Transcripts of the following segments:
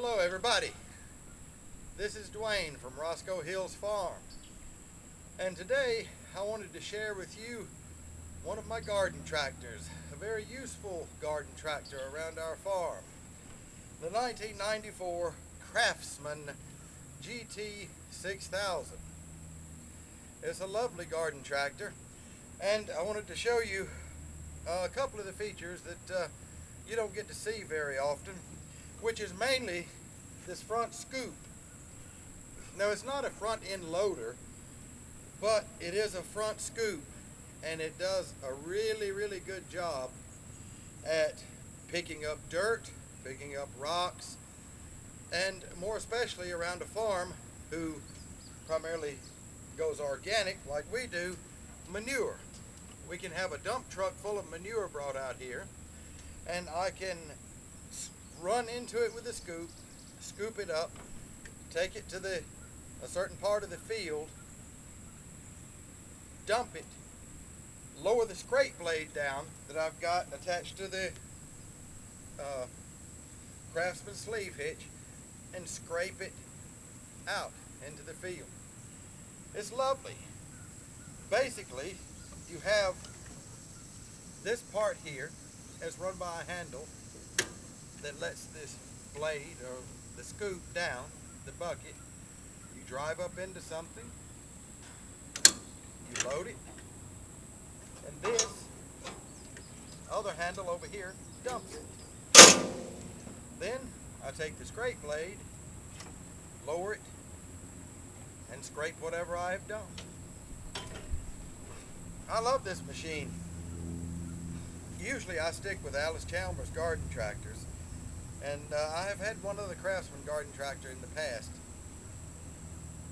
Hello everybody, this is Dwayne from Roscoe Hills Farm, and today I wanted to share with you one of my garden tractors, a very useful garden tractor around our farm, the 1994 Craftsman GT6000. It's a lovely garden tractor, and I wanted to show you a couple of the features that you don't get to see very often, which is mainly this front scoop. Now, it's not a front end loader, but it is a front scoop, and it does a really good job at picking up dirt, picking up rocks, and more especially around a farm who primarily goes organic like we do, manure. We can have a dump truck full of manure brought out here, and I can run into it with a scoop, scoop it up, take it to a certain part of the field, dump it, lower the scrape blade down that I've got attached to the Craftsman sleeve hitch, and scrape it out into the field. It's lovely. Basically, you have this part here is run by a handle that lets this blade or the scoop down the bucket. You drive up into something, you load it, and this other handle over here dumps it. Then I take the scrape blade, lower it, and scrape whatever I have done. I love this machine. Usually I stick with Alice Chalmers garden tractors, and I have had one other Craftsman garden tractor in the past,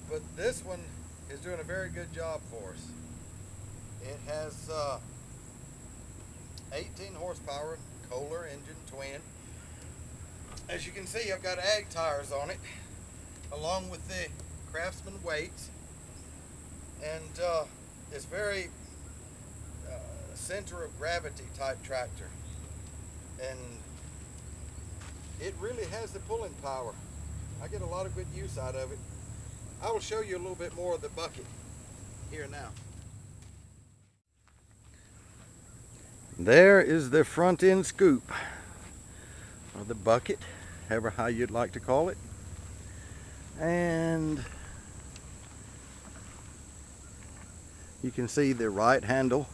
but this one is doing a very good job for us. It has 18 horsepower Kohler engine, twin. As you can see, I've got ag tires on it along with the Craftsman weights, and it's very center of gravity type tractor, and it really has the pulling power. I get a lot of good use out of it. I will show you a little bit more of the bucket here now. There is the front end scoop, or the bucket, however how you'd like to call it, and you can see the right handle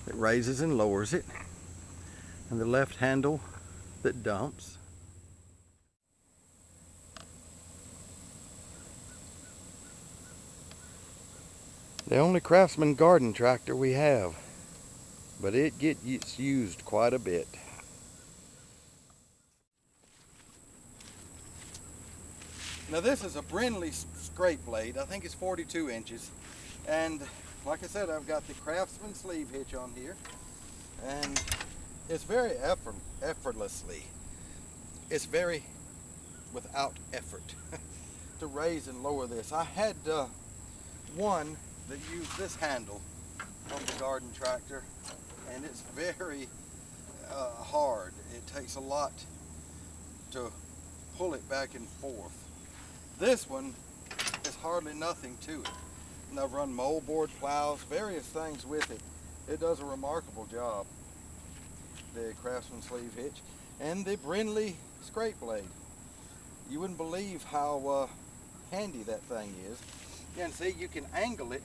that raises and lowers it, and the left handle that dumps. The only Craftsman garden tractor we have, but it gets used quite a bit. Now, this is a Brinly scrape blade. I think it's 42 inches, and like I said, I've got the Craftsman sleeve hitch on here, and it's very effortlessly. It's very without effort to raise and lower this. I had one that used this handle on the garden tractor, and it's very hard. It takes a lot to pull it back and forth. This one is hardly nothing to it. And I've run moldboard plows, various things with it. It does a remarkable job. The Craftsman sleeve hitch and the Brinly scrape blade. You wouldn't believe how handy that thing is. And see, you can angle it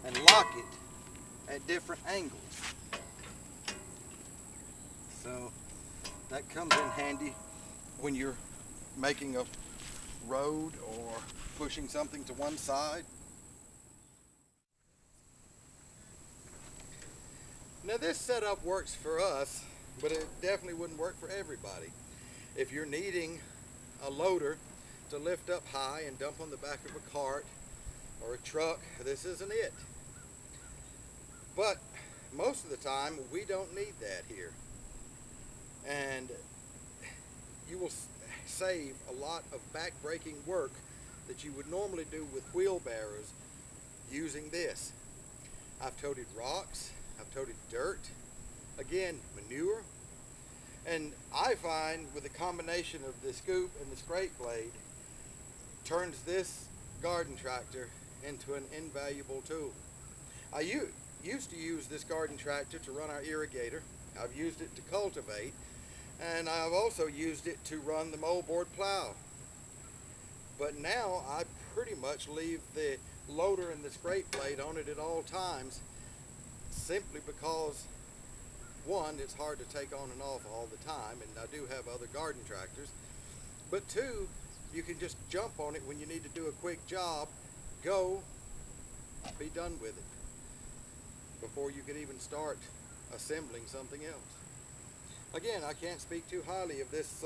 and lock it at different angles. So that comes in handy when you're making a road or pushing something to one side. Now, this setup works for us, but it definitely wouldn't work for everybody. If you're needing a loader to lift up high and dump on the back of a cart or a truck, this isn't it. But most of the time, we don't need that here. And you will save a lot of back-breaking work that you would normally do with wheelbarrows using this. I've toted rocks, I've toted dirt, again, manure, And I find with the combination of the scoop and the scrape blade turns this garden tractor into an invaluable tool. I used to use this garden tractor to run our irrigator. I've used it to cultivate, and I've also used it to run the moldboard plow. But now I pretty much leave the loader and the scrape blade on it at all times, simply because one, it's hard to take on and off all the time, and I do have other garden tractors, but two, you can just jump on it when you need to do a quick job, go, be done with it before you could even start assembling something else. Again, I can't speak too highly of this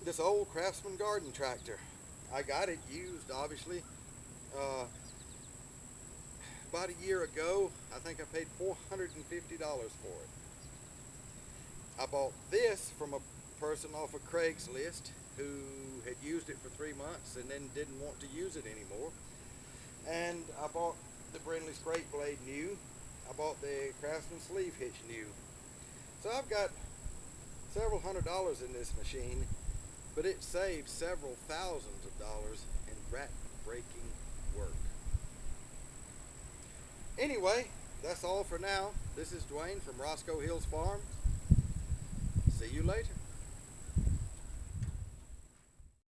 this old Craftsman garden tractor. I got it used, obviously, about a year ago. I think I paid $450 for it. I bought this from a person off of Craigslist who had used it for 3 months and then didn't want to use it anymore. And I bought the Brinly scrape blade new. I bought the Craftsman sleeve hitch new. So I've got several $100s in this machine, but it saves several thousands of dollars in rat-breaking work. Anyway, that's all for now. This is Dwayne from Roscoe Hills Farm. See you later.